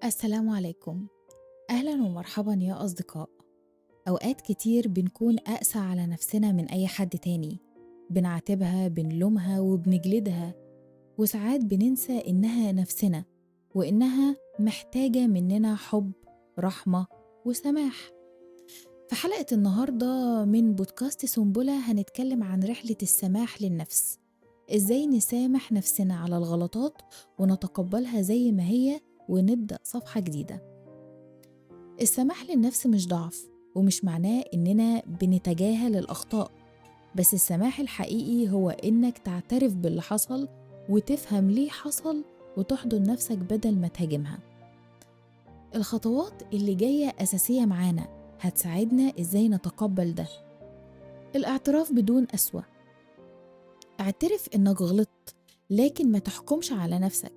السلام عليكم. أهلا ومرحبا يا أصدقاء. أوقات كتير بنكون أقسى على نفسنا من أي حد تاني، بنعاتبها بنلومها وبنجلدها، وساعات بننسى إنها نفسنا وإنها محتاجة مننا حب، رحمة وسماح. في حلقة النهاردة من بودكاست سنبلة هنتكلم عن رحلة السماح للنفس، إزاي نسامح نفسنا على الغلطات ونتقبلها زي ما هي ونبدأ صفحة جديدة. السماح للنفس مش ضعف، ومش معناه إننا بنتجاهل الأخطاء، بس السماح الحقيقي هو إنك تعترف باللي حصل وتفهم ليه حصل وتحضن نفسك بدل ما تهاجمها. الخطوات اللي جاية أساسية معانا هتساعدنا إزاي نتقبل ده. الاعتراف بدون قسوة، اعترف إنك غلطت لكن ما تحكمش على نفسك.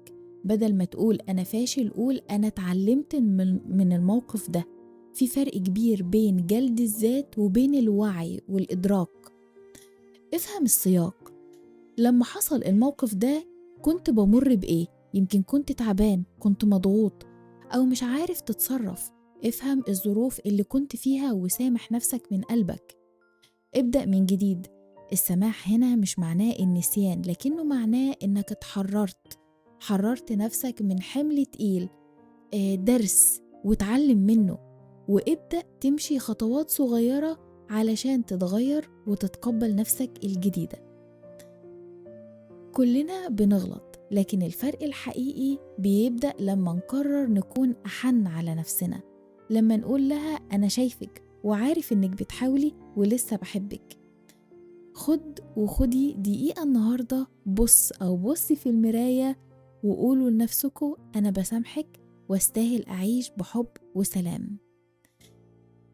بدل ما تقول أنا فاشل قول أنا اتعلمت من الموقف ده. في فرق كبير بين جلد الذات وبين الوعي والإدراك. افهم السياق، لما حصل الموقف ده كنت بمر بإيه؟ يمكن كنت تعبان، كنت مضغوط، أو مش عارف تتصرف. افهم الظروف اللي كنت فيها وسامح نفسك من قلبك. ابدأ من جديد. السماح هنا مش معناه النسيان، لكنه معناه إنك حررت نفسك من حمل تقيل. درس وتعلم منه، وابدأ تمشي خطوات صغيرة علشان تتغير وتتقبل نفسك الجديدة. كلنا بنغلط، لكن الفرق الحقيقي بيبدأ لما نقرر نكون أحن على نفسنا، لما نقول لها أنا شايفك وعارف إنك بتحاولي ولسه بحبك. خدي دقيقة النهاردة، بص أو بصي في المراية وقولوا لنفسكوا أنا بسامحك واستاهل أعيش بحب وسلام.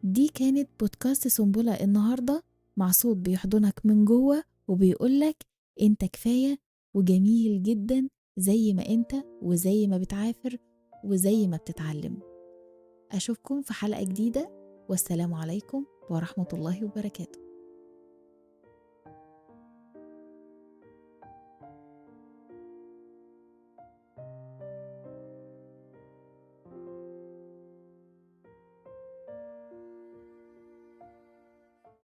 دي كانت بودكاست سنبلة النهاردة، مع صوت بيحضنك من جوه وبيقولك انت كفاية وجميل جدا زي ما انت، وزي ما بتعافر وزي ما بتتعلم. أشوفكم في حلقة جديدة، والسلام عليكم ورحمة الله وبركاته.